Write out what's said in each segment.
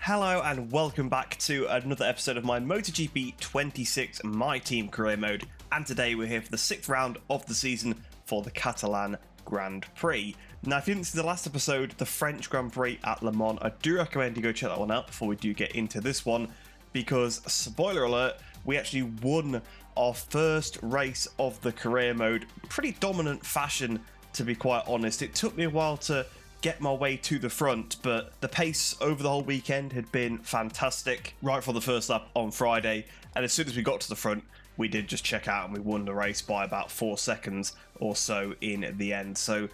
Hello and welcome back to another episode of my MotoGP 26 My Team Career Mode, and today we're here for the 6th round of the season for the Catalan Grand Prix. Now, if you didn't see the last episode, the French Grand Prix at Le Mans, I do recommend you go check that one out before we do get into this one, because, spoiler alert, we actually won our first race of the career mode. Pretty dominant fashion, to be quite honest. It took me a while to get my way to the front, but the pace over the whole weekend had been fantastic right for the first lap on Friday, and as soon as we got to the front we did just check out and we won the race by about 4 seconds or so in the end. So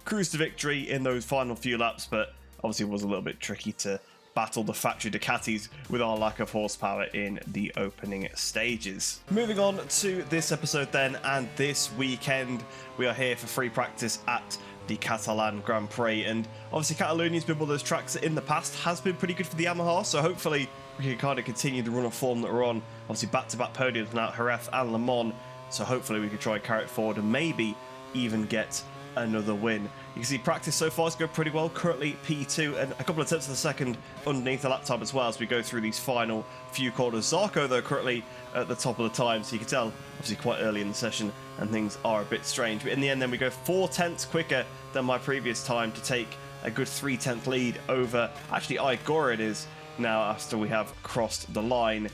cruised to victory in those final few laps, but obviously it was a little bit tricky to battle the factory Ducatis with our lack of horsepower in the opening stages. Moving on to this episode then, and this weekend we are here for free practice at the Catalan Grand Prix, and obviously Catalunya's been one of those tracks that in the past has been pretty good for the Yamaha, so hopefully we can kind of continue the run of form that we're on. Obviously back-to-back podiums now at Jerez and Le Mans, so hopefully we can try and carry it forward and maybe even get another win. You can see practice so far is going pretty well, currently P2 and a couple of tenths of a second underneath the lap time as well as we go through these final few corners. Zarco though currently at the top of the time, so you can tell obviously quite early in the session and things are a bit strange, but in the end then we go 4 tenths quicker than my previous time to take a good 3/10 lead over actually Igor it is now after we have crossed the line.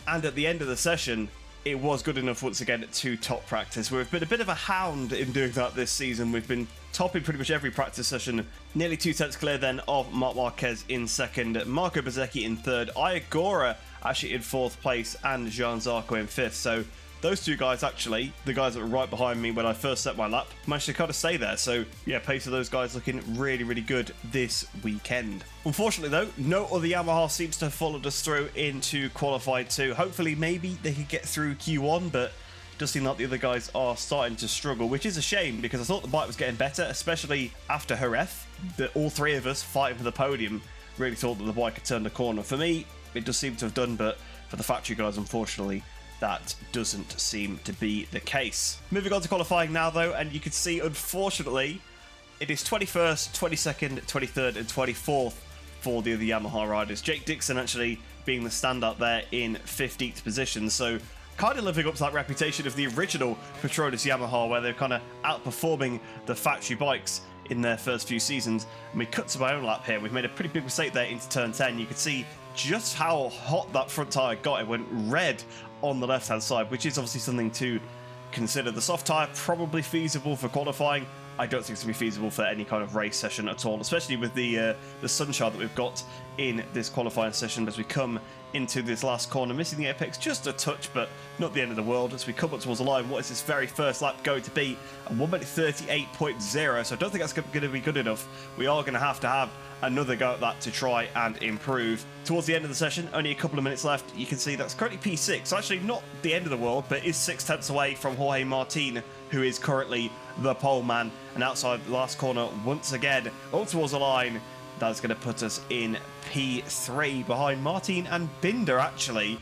And at the end of the session it was good enough once again to top practice. We've been a bit of a hound in doing that this season. We've been topping pretty much every practice session. Nearly 2 tenths clear then of Marc Marquez in second, Marco Bezzecchi in third, Iagora actually in 4th place, and Jean Zarco in 5th. So those two guys actually, the guys that were right behind me when I first set my lap, managed to kind of stay there. So yeah, pace of those guys looking really, really good this weekend. Unfortunately though, no other Yamaha seems to have followed us through into Qualified 2. Hopefully maybe they could get through Q1, but it does seem like the other guys are starting to struggle, which is a shame because I thought the bike was getting better, especially after Jerez. All three of us fighting for the podium really thought that the bike had turned the corner. For me, it does seem to have done, but for the factory guys, unfortunately, that doesn't seem to be the case. Moving on to qualifying now though, and you can see unfortunately it is 21st, 22nd, 23rd and 24th for the other Yamaha riders. Jake Dixon actually being the standout there in 15th position, so kind of living up to that reputation of the original Petronas Yamaha where they're kind of outperforming the factory bikes in their first few seasons. And we cut to my own lap here. We've made a pretty big mistake there into turn 10. You can see just how hot that front tyre got. It went red on the left hand side, which is obviously something to consider. The soft tyre probably feasible for qualifying. I don't think it's going to be feasible for any kind of race session at all, especially with the sunshine that we've got in this qualifying session as we come into this last corner, missing the apex just a touch, but not the end of the world. As we come up towards the line, what is this very first lap going to be? A 1:38.0, so I don't think that's going to be good enough. We are going to have another go at that to try and improve. Towards the end of the session, only a couple of minutes left, you can see that's currently P6, so actually not the end of the world, but is 6 tenths away from Jorge Martin, who is currently the pole man. And outside the last corner, once again, up towards the line, that's going to put us in P3 behind Martin and Binder actually.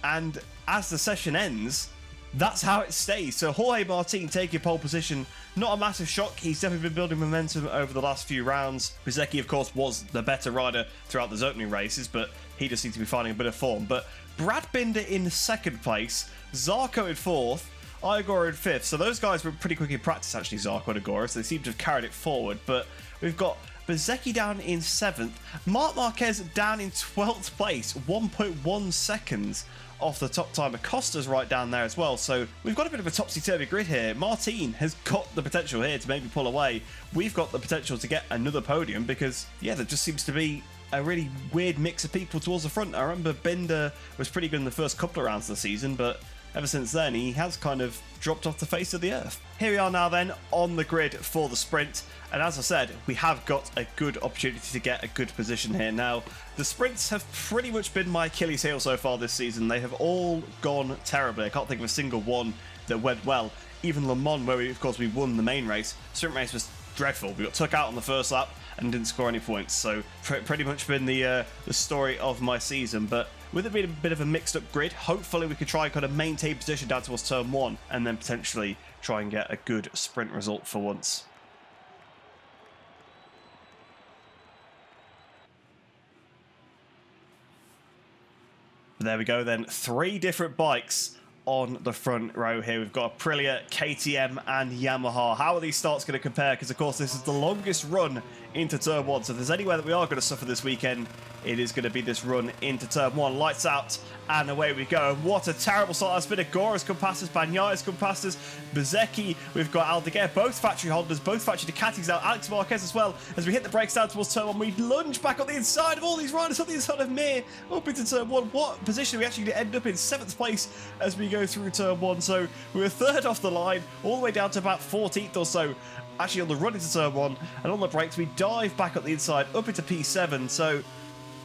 And as the session ends, that's how it stays. So Jorge Martin taking pole position, not a massive shock. He's definitely been building momentum over the last few rounds. Bezzecchi, of course, was the better rider throughout those opening races, but he just seems to be finding a bit of form. But Brad Binder in 2nd place, Zarco in 4th, Igor in 5th. So those guys were pretty quick in practice, actually, Zarco and Igor, so they seem to have carried it forward. But we've got Bezzecchi down in 7th, Marc Marquez down in 12th place, 1.1 seconds off the top time. Acosta's right down there as well, so we've got a bit of a topsy-turvy grid here. Martin has got the potential here to maybe pull away. We've got the potential to get another podium because, yeah, there just seems to be a really weird mix of people towards the front. I remember Binder was pretty good in the first couple of rounds of the season, but ever since then he has kind of dropped off the face of the earth. Here we are now then on the grid for the sprint, and as I said, we have got a good opportunity to get a good position here. Now, the sprints have pretty much been my Achilles heel so far this season. They have all gone terribly. I can't think of a single one that went well. Even Le Mans, where of course we won the main race, sprint race was dreadful. We got took out on the first lap and didn't score any points, so pretty much been the story of my season. But with it being a bit of a mixed up grid, hopefully we could try and kind of maintain position down towards turn 1 and then potentially try and get a good sprint result for once. But there we go then, 3 different bikes on the front row here. We've got Aprilia, KTM and Yamaha. How are these starts going to compare? Because of course this is the longest run into turn 1, so if there's anywhere that we are going to suffer this weekend, it is going to be this run into turn 1. Lights out and away we go. And what a terrible start that's been. Agora's come past us, Bagnaya's come past us, Bezzecchi, we've got Aldeguer, both factory Hondas, both factory Ducatis now, Alex Marquez as well. As we hit the brakes down towards turn 1, we lunge back on the inside of all these riders on the inside of Mir up into turn 1. What position are we actually going to end up in? 7th place as we go through turn 1. So we were 3rd off the line, all the way down to about 14th or so actually on the run into turn 1, and on the brakes we dive back up the inside up into P7. So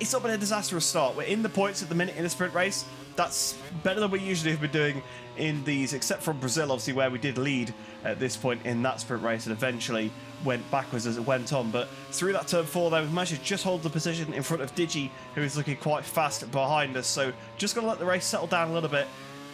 it's not been a disastrous start. We're in the points at the minute in a sprint race. That's better than we usually have been doing in these, except from Brazil, obviously, where we did lead at this point in that sprint race and eventually went backwards as it went on. But through that turn 4, though, we've managed to just hold the position in front of Digi, who is looking quite fast behind us. So just going to let the race settle down a little bit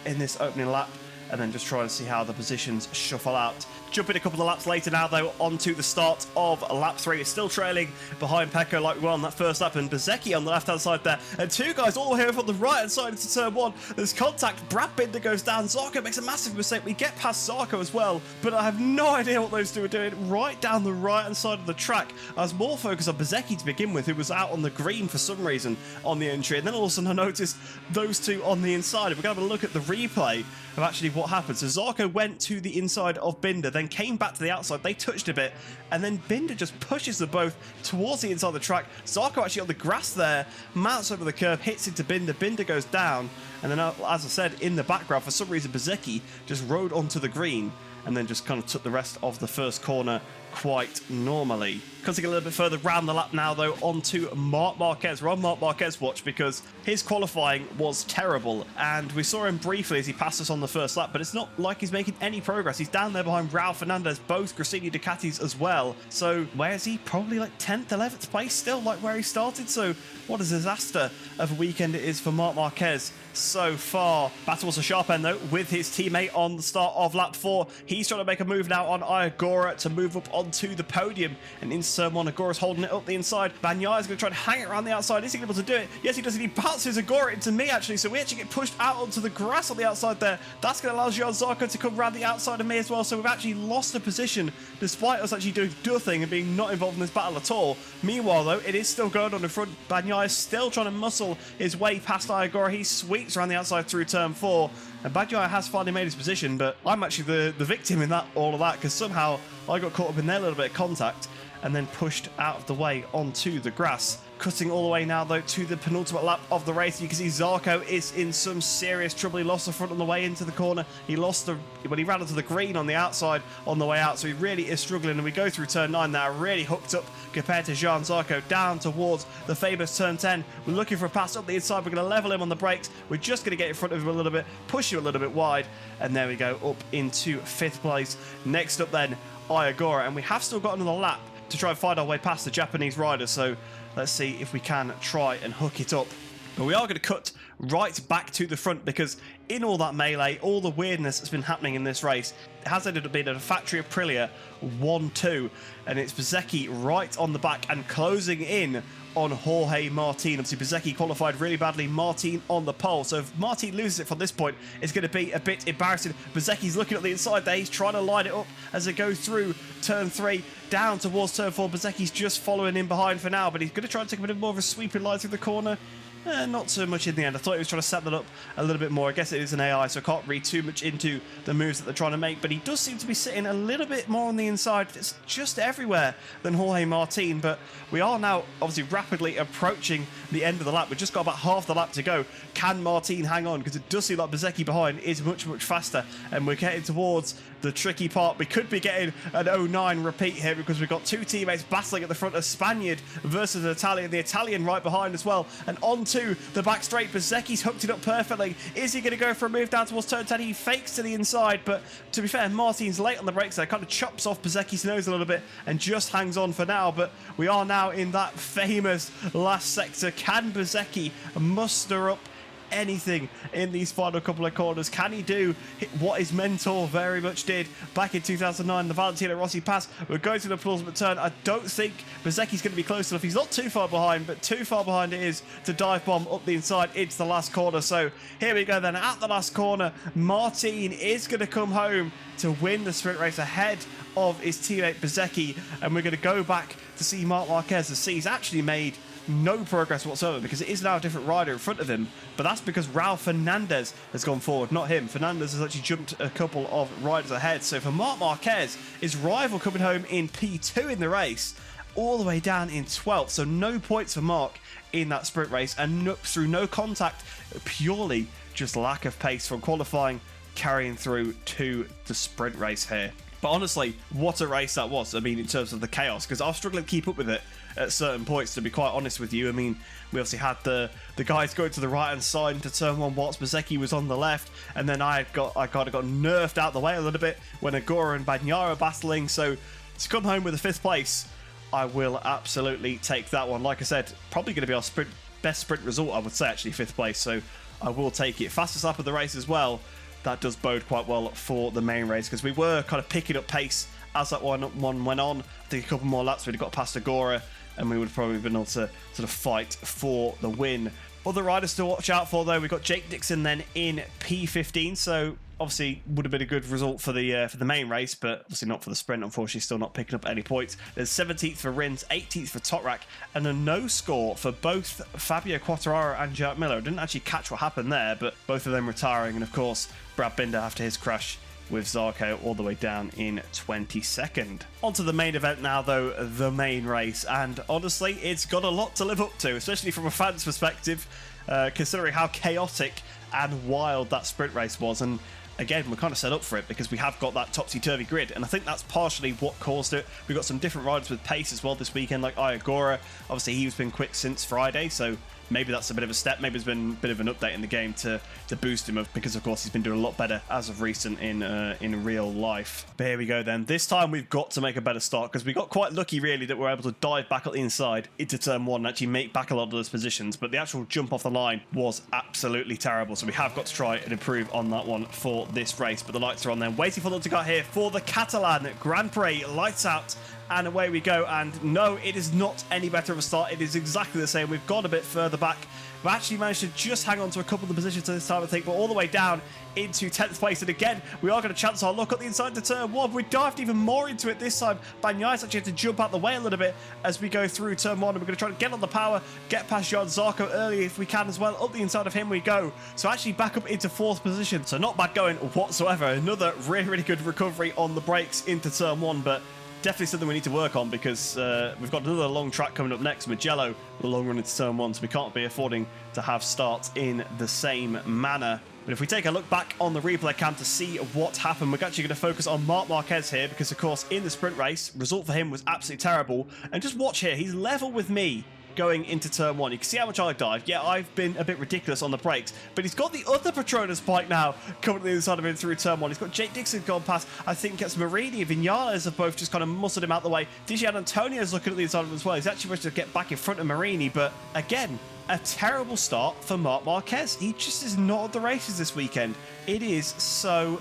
in this opening lap, and then just try and see how the positions shuffle out. Jumping a couple of laps later now, though, onto the start of lap 3. It's still trailing behind Pecco like we were on that first lap, and Bezzecchi on the left-hand side there. And 2 guys all the way over on the right-hand side into turn 1. There's contact. Brad Binder goes down. Zarco makes a massive mistake. We get past Zarco as well, but I have no idea what those 2 are doing right down the right-hand side of the track. I was more focused on Bezzecchi to begin with, who was out on the green for some reason on the entry, and then all of a sudden I noticed those 2 on the inside. We're going to have a look at the replay of actually what happened. So Zarco went to the inside of Binder, then came back to the outside. They touched a bit, and then Binder just pushes them both towards the inside of the track. Zarco actually on the grass there, mounts over the curb, hits into Binder. Binder goes down, and then as I said, in the background, for some reason, Bezzecchi just rode onto the green and then just kind of took the rest of the first corner quite normally. Cutting a little bit further round the lap now, though, onto Marc Marquez. We're on Marc Marquez watch because his qualifying was terrible, and we saw him briefly as he passed us on the first lap, but it's not like he's making any progress. He's down there behind Raul Fernandez, both Gresini Ducatis as well. So where is he? Probably like 10th, 11th place still, like where he started. So what a disaster of a weekend it is for Marc Marquez so far. Battle was a sharp end, though, with his teammate on the start of lap 4. He's trying to make a move now on Iagora to move up onto the podium, and in turn 1, Agora's holding it up the inside. Bagnaia is going to try to hang it around the outside. Is he able to do it? Yes, he does. He bounces Agora into me, actually, so we actually get pushed out onto the grass on the outside there. That's going to allow Jean Zarco to come around the outside of me as well, so we've actually lost a position despite us actually doing nothing and being not involved in this battle at all. Meanwhile, though, it is still going on in front. Bagnaia is still trying to muscle his way past Iagora. He sweeps around the outside through turn 4, and Bagnaia has finally made his position, but I'm actually the victim in all of that, because somehow I got caught up in their little bit of contact and then pushed out of the way onto the grass. Cutting all the way now, though, to the penultimate lap of the race. You can see Zarco is in some serious trouble. He lost the front on the way into the corner. He lost when he ran onto the green on the outside on the way out, so he really is struggling. And we go through turn 9 now, really hooked up compared to Jean Zarco, down towards the famous turn 10. We're looking for a pass up the inside. We're going to level him on the brakes. We're just going to get in front of him a little bit, push him a little bit wide, and there we go, up into 5th place. Next up then, Iagora, and we have still got another lap to try and find our way past the Japanese rider, so let's see if we can try and hook it up. But we are going to cut right back to the front, because in all that melee, all the weirdness that's been happening in this race, it has ended up being a factory Aprilia 1-2, and it's Bezzecchi right on the back and closing in on Jorge Martin. Obviously, Bezzecchi qualified really badly. Martin on the pole. So if Martin loses it from this point, it's going to be a bit embarrassing. Bezzecchi's looking at the inside there. He's trying to line it up as they go through turn 3, down towards turn 4. Bezzecchi's just following in behind for now, but he's going to try and take a bit more of a sweeping line through the corner. Not so much in the end. I thought he was trying to set that up a little bit more. I guess it is an AI, so I can't read too much into the moves that they're trying to make, but he does seem to be sitting a little bit more on the inside. It's just everywhere than Jorge Martin, but we are now obviously rapidly approaching the end of the lap. We've just got about half the lap to go. Can Martin hang on? Because it does seem like Bezzecchi behind is much, much faster, and we're getting towards the tricky part. We could be getting an 09 repeat here, because we've got 2 teammates battling at the front, a Spaniard versus an Italian, the Italian right behind as well, and on to the back straight. Bezzecchi's hooked it up perfectly. Is he going to go for a move down towards turn 10? He fakes to the inside, but to be fair, Martin's late on the brakes there, kind of chops off Bezzecchi's nose a little bit and just hangs on for now. But we are now in that famous last sector. Can Bezzecchi muster up anything in these final couple of corners? Can he do what his mentor very much did back in 2009, the Valentino Rossi pass? We're going to the penultimate turn. I don't think Bezecchi's going to be close enough. He's not too far behind, but too far behind it is to dive bomb up the inside into the last corner. So here we go then. At the last corner, Martin is going to come home to win the sprint race ahead of his teammate Bezecchi, and we're going to go back to see Marc Marquez and see he's actually made no progress whatsoever because it is now a different rider in front of him, but that's because Raul Fernandez has gone forward, not him. Fernandez has actually jumped a couple of riders ahead. So for Marc Marquez, his rival coming home in P2 in the race, all the way down in 12th, so no points for Marc in that sprint race, and through no contact, purely just lack of pace from qualifying, carrying through to the sprint race here. But honestly, what a race that was. I mean, in terms of the chaos, because I was struggling to keep up with it at certain points, to be quite honest with you. I mean, we obviously had the guys going to the right-hand side into turn one whilst Bezecchi was on the left, and then I kind of got nerfed out the way a little bit when Agora and Bagnaia are battling. So to come home with a 5th place, I will absolutely take that one. Like I said, probably going to be our best sprint result, I would say, actually, 5th place. So I will take it. Fastest lap of the race as well. That does bode quite well for the main race because we were kind of picking up pace as that one went on. I think a couple more laps we'd have got past Agora and we would have probably been able to sort of fight for the win. Other riders to watch out for though, we've got Jake Dixon then in P15, so obviously would have been a good result for the main race, but obviously not for the sprint. Unfortunately, still not picking up any points. There's 17th for Rins, 18th for Toprak, and a no score for both Fabio Quartararo and Jack Miller. I didn't actually catch what happened there, but both of them retiring, and of course Brad Binder after his crash with Zarco all the way down in 22nd. On to the main event now though, the main race, and honestly it's got a lot to live up to, especially from a fan's perspective, considering how chaotic and wild that sprint race was. And again, we're kind of set up for it because we have got that topsy-turvy grid, and I think that's partially what caused it. We've got some different riders with pace as well this weekend, like Iagora. Obviously he's been quick since Friday, so maybe that's a bit of a step. Maybe there's been a bit of an update in the game to boost him up, because of course he's been doing a lot better as of recent in real life. But here we go then. This time we've got to make a better start because we got quite lucky really that we're able to dive back up the inside into turn one and actually make back a lot of those positions, but the actual jump off the line was absolutely terrible, so we have got to try and improve on that one for this race. But the lights are on then, waiting for them to go here for the Catalan Grand Prix. Lights out and away we go. And no, it is not any better of a start. It is exactly the same. We've got a bit further back. We've actually managed to just hang on to a couple of the positions this time, I think, but all the way down into 10th place. And again, we are going to chance our luck at the inside to turn one. We dived even more into it this time. Bagnaia actually had to jump out the way a little bit as we go through turn one. And we're going to try to get on the power, get past Jan Zarco early if we can as well. Up the inside of him we go. So actually back up into 4th position. So not bad going whatsoever. Another really, really good recovery on the brakes into turn one, but definitely something we need to work on because we've got another long track coming up next, Mugello, the long run into turn one, so we can't be affording to have starts in the same manner. But if we take a look back on the replay cam to see what happened, we're actually going to focus on Marc Marquez here because, of course, in the sprint race, result for him was absolutely terrible. And just watch here, he's level with me going into turn one. You can see how much I dived. Yeah, I've been a bit ridiculous on the brakes, but he's got the other Petronas bike now coming to the inside of him through turn one. He's got Jake Dixon gone past. I think it's Marini, Vinales have both just kind of muscled him out the way. Dijan Antonio's looking at the inside of him as well. He's actually managed to get back in front of Marini, but again, a terrible start for Marc Marquez. He just is not at the races this weekend. It is so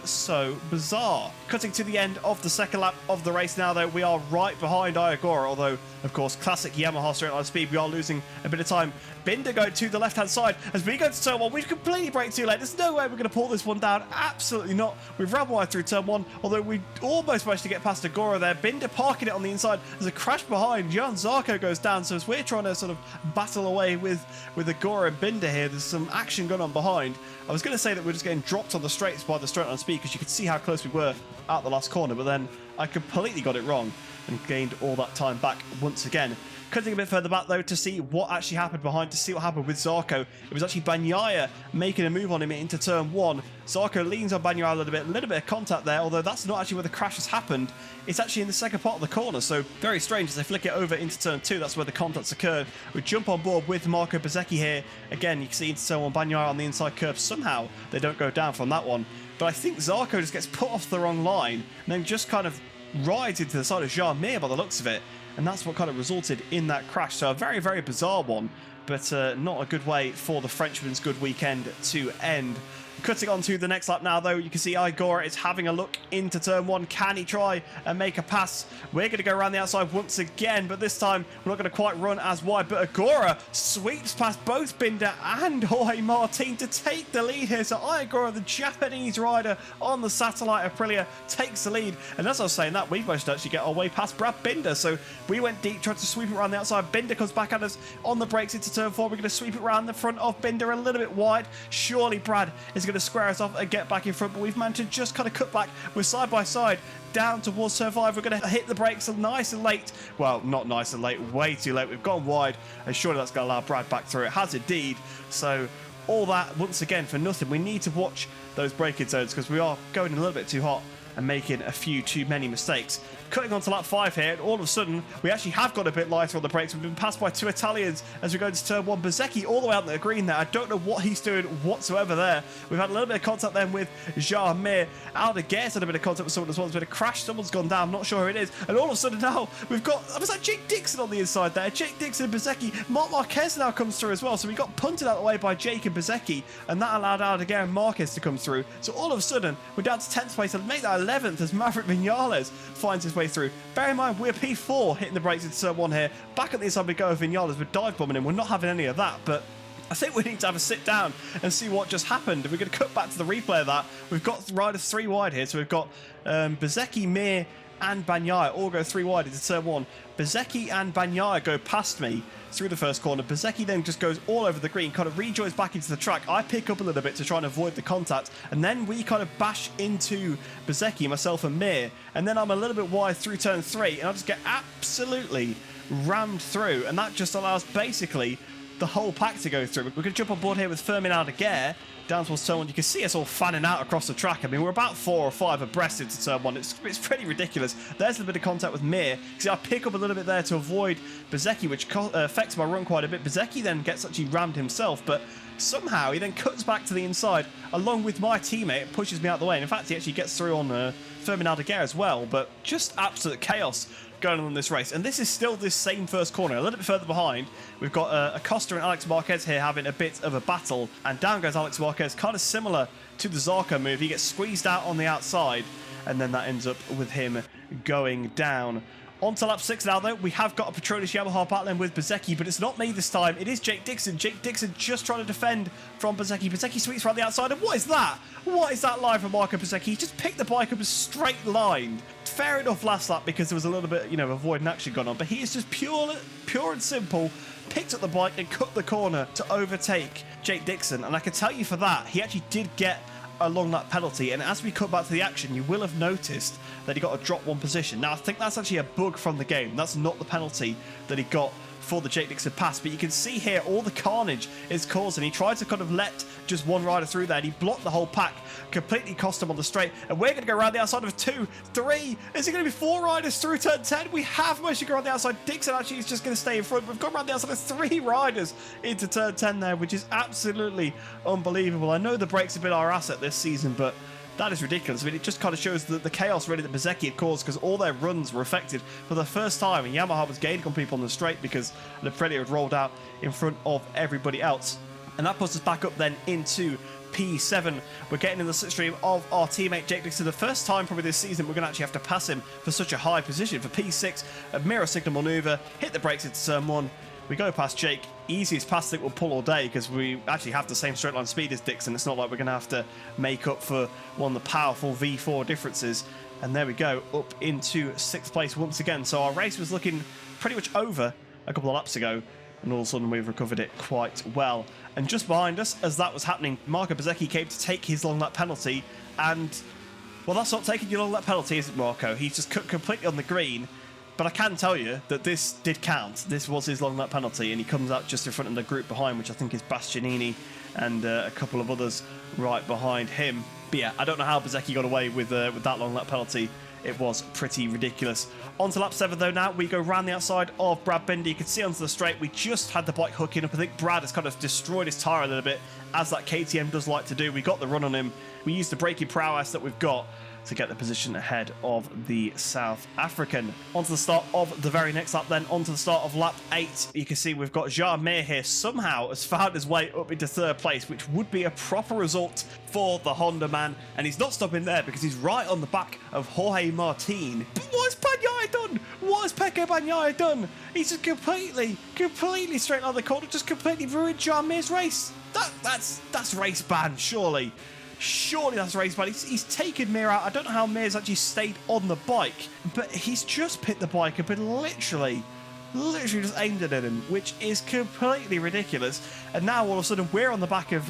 bizarre. Cutting to the end of the second lap of the race now, though, we are right behind Iagora, although, of course, classic Yamaha straight line speed, we are losing a bit of time. Binder going to the left-hand side as we go to turn one. We've completely braked too late. There's no way we're going to pull this one down. Absolutely not. We've rammed wide through turn one, although we almost managed to get past Agora there. Binder parking it on the inside. There's a crash behind. Jan Zarco goes down, so as we're trying to sort of battle away with Agora and Binder here, there's some action going on behind. I was going to say that we're just getting dropped on the straights by the straight line speed because you could see how close we were at the last corner, but then I completely got it wrong and gained all that time back once again. Cutting a bit further back though to see what actually happened behind, to see what happened with Zarco. It was actually Bagnaia making a move on him into turn one. Zarco leans on Bagnaia a little bit of contact there, although that's not actually where the crash has happened. It's actually in the second part of the corner, so very strange. As they flick it over into turn two, that's where the contacts occurred. We jump on board with Marco Bezecchi here. Again, you can see into turn one, Bagnaia on the inside curve. Somehow they don't go down from that one, but I think Zarco just gets put off the wrong line and then just kind of rides into the side of Jarmir by the looks of it. And that's what kind of resulted in that crash. So a very bizarre one. but not a good way for the Frenchman's good weekend to end. Cutting on to the next lap now, though, you can see Igora is having a look into turn 1. Can he try and make a pass? We're going to go around the outside once again, but this time we're not going to quite run as wide. But Igora sweeps past both Binder and Jorge Martin to take the lead here. So Igora, the Japanese rider on the satellite Aprilia, takes the lead. And as I was saying that, we managed to actually get our way past Brad Binder. So we went deep, tried to sweep it around the outside. Binder comes back at us on the brakes into turn 4. We're going to sweep it around the front of Binder a little bit wide. Surely Brad is going to square us off and get back in front, but we've managed to just kind of cut back. We're side by side down towards turn 5. We're going to hit the brakes nice and late. Well, not nice and late, way too late. We've gone wide, and surely that's going to allow Brad back through. It has indeed. So all that once again for nothing. We need to watch those braking zones because we are going a little bit too hot and making a few too many mistakes. Cutting on to lap 5 here, and all of a sudden we actually have got a bit lighter on the brakes. We've been passed by 2 Italians as we go into turn 1. Bezzecchi all the way out the green there. I don't know what he's doing whatsoever there. We've had a little bit of contact then with Jarmir. Aldeguer's had a bit of contact with someone as well. There's been a crash. Someone's gone down. I'm not sure who it is. And all of a sudden now we've got, was that Jake Dixon on the inside there? Jake Dixon and Bezzecchi. Mark Marquez now comes through as well. So we got punted out of the way by Jake and Bezzecchi, and that allowed Aldeguer and Marquez to come through. So all of a sudden we're down to 10th place and make that 11th as Maverick Vinales finds his way through. Bear in mind, we're P4 hitting the brakes into turn 1 here. Back at the inside we go with Vinales. We're dive bombing him. We're not having any of that, but I think we need to have a sit down and see what just happened. We're going to cut back to the replay of that. We've got riders 3 wide here. So we've got Bezzecchi, Mir and Bagnaia all go 3 wide into turn 1. Bezzecchi and Bagnaia go past me through the first corner. Bezzecchi then just goes all over the green, kind of rejoins back into the track. I pick up a little bit to try and avoid the contact, and then we kind of bash into Bezzecchi, myself and Mir, and then I'm a little bit wide through turn 3, and I just get absolutely rammed through, and that just allows basically the whole pack to go through. We're going to jump on board here with Fermin Aldeguer down towards turn 1. You can see us all fanning out across the track. I mean, we're about 4 or 5 abreast into turn 1. It's pretty ridiculous. There's a little bit of contact with Mir. See, I pick up a little bit there to avoid Bezzecchi, which affects my run quite a bit. Bezzecchi then gets actually rammed himself, but somehow he then cuts back to the inside along with my teammate. It pushes me out the way. And in fact, he actually gets through on Fermin Aldeguer as well, but just absolute chaos going on in this race. And this is still this same first corner. A little bit further behind, we've got Acosta and Alex Marquez here having a bit of a battle, and down goes Alex Marquez, kind of similar to the Zarco move. He gets squeezed out on the outside, and then that ends up with him going down. On to lap 6 now, though. We have got a Petronas Yamaha battling with Bezzecchi, but it's not me this time. It is Jake Dixon. Jake Dixon just trying to defend from Bezzecchi. Bezzecchi sweeps around the outside, and what is that? What is that line from Marco Bezzecchi? He just picked the bike up a straight line. Fair enough last lap because there was a little bit, avoiding action going on, but he is just pure and simple, picked up the bike and cut the corner to overtake Jake Dixon. And I can tell you for that, he actually did get a long lap penalty, and as we cut back to the action, you will have noticed that he got a drop 1 position. Now I think that's actually a bug from the game. That's not the penalty that he got for the Jake Dixon pass, but you can see here all the carnage it's causing. He tried to kind of let just one rider through there, and he blocked the whole pack, completely cost him on the straight. And we're going to go around the outside of 2, 3. Is it going to be 4 riders through turn 10? We have managed to go around the outside. Dixon actually is just going to stay in front. We've gone around the outside of 3 riders into turn 10 there, which is absolutely unbelievable. I know the brakes have been our asset this season, but that is ridiculous. I mean, it just kind of shows the chaos really that Bezzecchi had caused, because all their runs were affected for the first time, and Yamaha was gaining on people on the straight because Aprilia had rolled out in front of everybody else. And that puts us back up then into P7. We're getting in the slipstream of our teammate Jake Dixon. The first time probably this season we're going to actually have to pass him for such a high position. For P6, a mirror signal maneuver, hit the brakes into turn 1. We go past Jake. Easiest pass that we'll pull all day because we actually have the same straight line speed as Dixon. It's not like we're going to have to make up for one of the powerful V4 differences. And there we go, up into 6th place once again. So our race was looking pretty much over a couple of laps ago, and all of a sudden we've recovered it quite well. And just behind us, as that was happening, Marco Bezzecchi came to take his long lap penalty, and well, that's not taking your long lap penalty, is it, Marco? He's just cut completely on the green. But I can tell you that this did count. This was his long lap penalty, and he comes out just in front of the group behind, which I think is Bastianini and a couple of others right behind him. But yeah, I don't know how Bezzecchi got away with that long lap penalty. It was pretty ridiculous. On to lap 7 though now. We go round the outside of Brad Binder. You can see onto the straight, we just had the bike hooking up. I think Brad has kind of destroyed his tyre a little bit, as that KTM does like to do. We got the run on him. We used the braking prowess that we've got to get the position ahead of the South African. Onto the start of the very next lap then, onto the start of lap 8. You can see we've got Jean Mir here somehow has found his way up into 3rd place, which would be a proper result for the Honda man. And he's not stopping there because he's right on the back of Jorge Martin. But what has Bagnaia done? What has Pecco Bagnaia done? He's just completely straight out of the corner, just completely ruined Jean Mir's race. That's race ban, surely. Surely that's race ban. He's taken Mir out. I don't know how Mir's actually stayed on the bike, but he's just picked the bike up and literally just aimed it at him, which is completely ridiculous. And now all of a sudden we're on the back of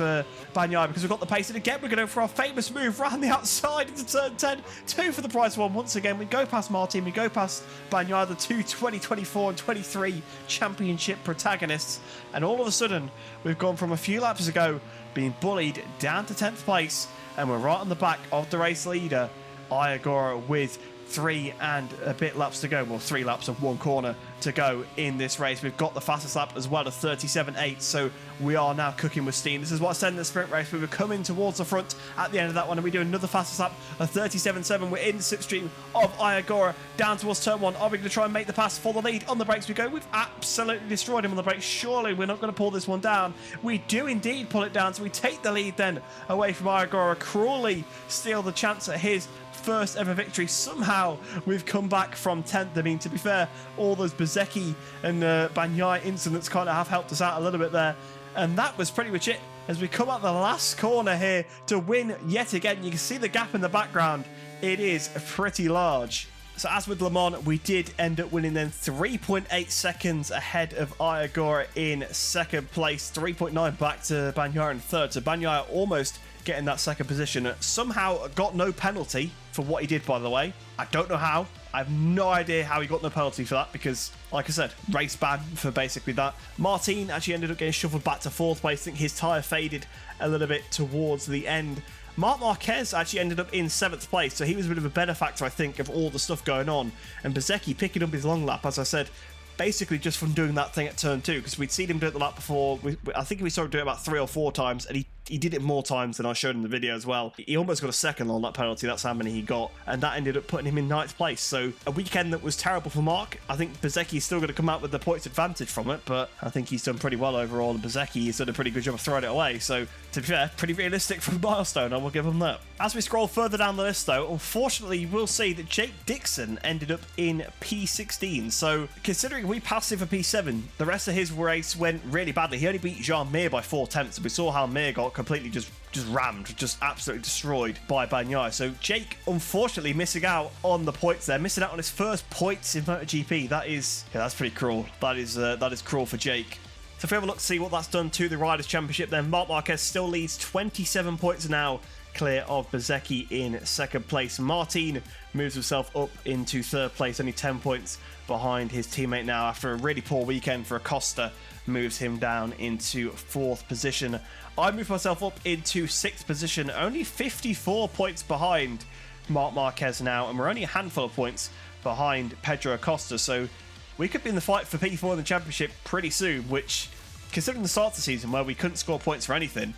Bagnaia because we've got the pace. And again, we're going for our famous move round the outside into turn 10. 2 for the prize of 1. Once again, we go past Martin, we go past Bagnaia, the 2 2024 and 23 championship protagonists. And all of a sudden, we've gone from a few laps ago being bullied down to 10th place. And we're right on the back of the race leader, Iagora, with 3 and a bit laps to go. Well, 3 laps of 1 corner to go in this race. We've got the fastest lap as well of 37.8, so we are now cooking with steam. This is what I said in the sprint race. We were coming towards the front at the end of that one, and we do another fastest lap of 37.7. We're in the slipstream of Iagora down towards turn 1. Are we going to try and make the pass for the lead? On the brakes we go. We've absolutely destroyed him on the brakes. Surely we're not going to pull this one down. We do indeed pull it down, so we take the lead then away from Iagora. Cruelly steal the chance at his first ever victory. Somehow we've come back from 10th. I mean, to be fair, all those Bezzecchi and Bagnaia incidents kind of have helped us out a little bit there. And that was pretty much it as we come out the last corner here to win yet again. You can see the gap in the background. It is pretty large. So as with Le Mans, we did end up winning then 3.8 seconds ahead of Iagora in 2nd place, 3.9 back to Bagnaia in 3rd. So Bagnaia almost getting that 2nd position. Somehow got no penalty for what he did, by the way. I don't know how. I have no idea how he got no penalty for that because, like I said, race ban for basically that. Martin actually ended up getting shuffled back to 4th place. I think his tyre faded a little bit towards the end. Marquez actually ended up in 7th place, so he was a bit of a benefactor, I think, of all the stuff going on. And Bezzecchi picking up his long lap, as I said, basically just from doing that thing at turn 2, because we'd seen him do it the lap before. I think we saw him do it about 3 or 4 times, and he did it more times than I showed in the video as well. He almost got a 2nd on that penalty. That's how many he got, and that ended up putting him in 9th place. So a weekend that was terrible for Mark. I think Bezzecchi's still going to come out with the points advantage from it, but I think he's done pretty well overall, and Bezzecchi has done a pretty good job of throwing it away. So to be fair, pretty realistic from Milestone, I will give him that. As we scroll further down the list though, unfortunately you will see that Jake Dixon ended up in P16. So considering we passed him for P7, the rest of his race went really badly. He only beat Jean Mir by 4 tenths. We saw how Mir got completely just rammed, just absolutely destroyed by Bagnaia. So Jake, unfortunately, missing out on the points there, missing out on his first points in MotoGP. That's pretty cruel. That is cruel for Jake. So if we have a look to see what that's done to the Riders' Championship, then Marc Marquez still leads 27 points now, clear of Bezzecchi in 2nd place. Martin moves himself up into 3rd place, only 10 points behind his teammate now after a really poor weekend for Acosta. Moves him down into 4th position. I moved myself up into 6th position, only 54 points behind Marc Marquez now, and we're only a handful of points behind Pedro Acosta, so we could be in the fight for P4 in the championship pretty soon, which, considering the start of the season where we couldn't score points for anything,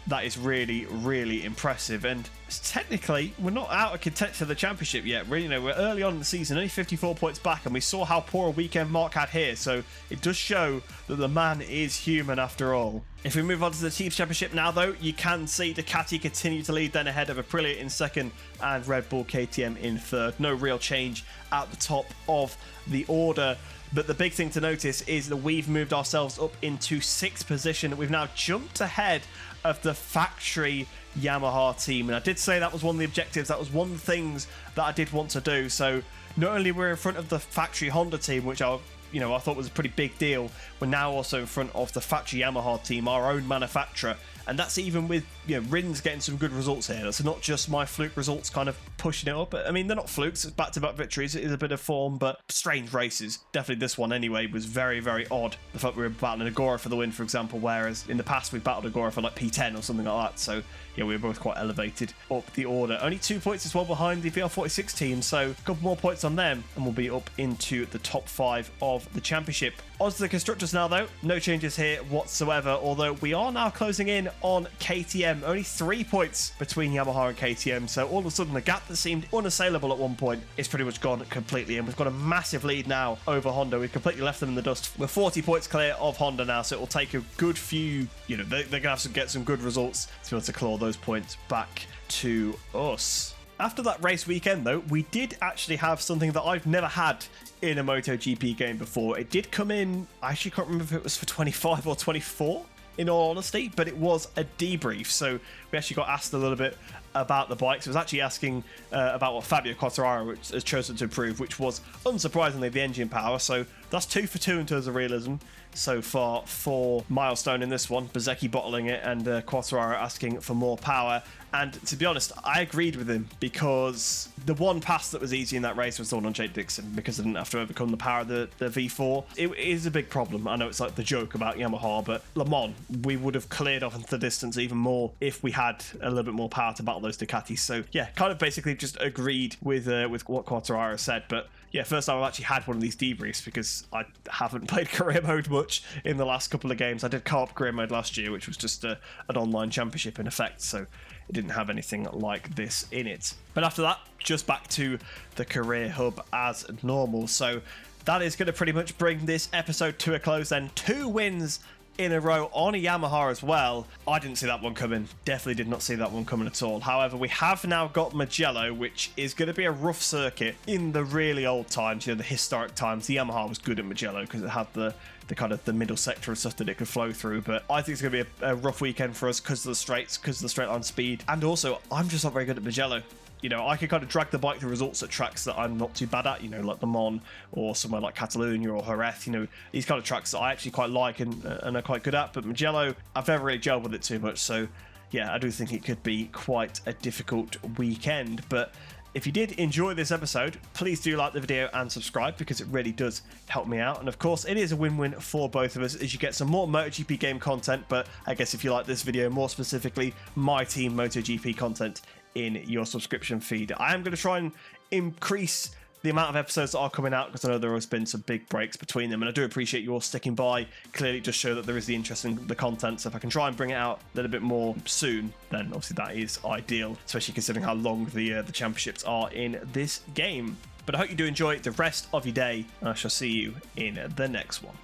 that is really, really impressive. And technically, we're not out of contention for the championship yet. We're early on in the season, only 54 points back, and we saw how poor a weekend Mark had here. So it does show that the man is human after all. If we move on to the Teams Championship now, though, you can see Ducati continue to lead then ahead of Aprilia in 2nd and Red Bull KTM in 3rd. No real change at the top of the order. But the big thing to notice is that we've moved ourselves up into 6th position. We've now jumped ahead of the factory Yamaha team. And I did say that was one of the objectives. That was one of the things that I did want to do. So not only we're in front of the factory Honda team, which I thought was a pretty big deal, we're now also in front of the factory Yamaha team, our own manufacturer. And that's even with, Rins getting some good results here. That's not just my fluke results kind of pushing it up. I mean, they're not flukes. It's back-to-back victories. It is a bit of form, but strange races. Definitely this one, anyway, was very, very odd. The fact we were battling Agora for the win, for example, whereas in the past we battled Agora for like P10 or something like that. So, we were both quite elevated up the order. Only 2 points as well behind the VR46 team, so a couple more points on them, and we'll be up into the top 5 of the championship. On to the constructors now, though. No changes here whatsoever, although we are now closing in on KTM. Only 3 points between Yamaha and KTM. So all of a sudden, the gap that seemed unassailable at one point is pretty much gone completely. And we've got a massive lead now over Honda. We've completely left them in the dust. We're 40 points clear of Honda now. So it will take a good few, they're going to have to get some good results to be able to claw those points back to us. After that race weekend, though, we did actually have something that I've never had in a MotoGP game before. It did come in, I actually can't remember if it was for 25 or 24, in all honesty, but it was a debrief. So we actually got asked a little bit about the bikes. It was actually asking about what Fabio Quartararo has chosen to improve, which was, unsurprisingly, the engine power. So that's 2 for 2 in terms of realism so far for Milestone in this one. Bezzecchi bottling it and Quartararo asking for more power. And to be honest, I agreed with him because the one pass that was easy in that race was the one on Jake Dixon because I didn't have to overcome the power of the V4. It is a big problem. I know it's like the joke about Yamaha, but Le Mans, we would have cleared off into the distance even more if we had a little bit more power to battle those Ducatis. So yeah, kind of basically just agreed with what Quartararo said. But yeah, first time I've actually had one of these debriefs because I haven't played career mode much in the last couple of games. I did co-op career mode last year, which was just an online championship in effect, so it didn't have anything like this in it. But after that, just back to the career hub as normal. So that is going to pretty much bring this episode to a close then. 2 wins in a row on a Yamaha as well. I didn't see that one coming. Definitely did not see that one coming at all. However, we have now got Mugello, which is going to be a rough circuit in the really old times, the historic times. The Yamaha was good at Mugello because it had the kind of the middle sector of stuff that it could flow through, but I think it's going to be a rough weekend for us because of the straights, because of the straight line speed, and also I'm just not very good at Mugello. I can kind of drag the bike through results at tracks that I'm not too bad at, like Le Mans or somewhere like Catalunya or Jerez, these kind of tracks that I actually quite like and are quite good at. But Mugello, I've never really gelled with it too much. So yeah, I do think it could be quite a difficult weekend. But if you did enjoy this episode, please do like the video and subscribe because it really does help me out. And of course, it is a win-win for both of us as you get some more MotoGP game content. But I guess if you like this video, more specifically, my team MotoGP content in your subscription feed. I am going to try and increase the amount of episodes that are coming out because I know there has been some big breaks between them, and I do appreciate you all sticking by. Clearly it does show that there is the interest in the content, so if I can try and bring it out a little bit more soon, then obviously that is ideal, especially considering how long the championships are in this game. But I hope you do enjoy the rest of your day, and I shall see you in the next one.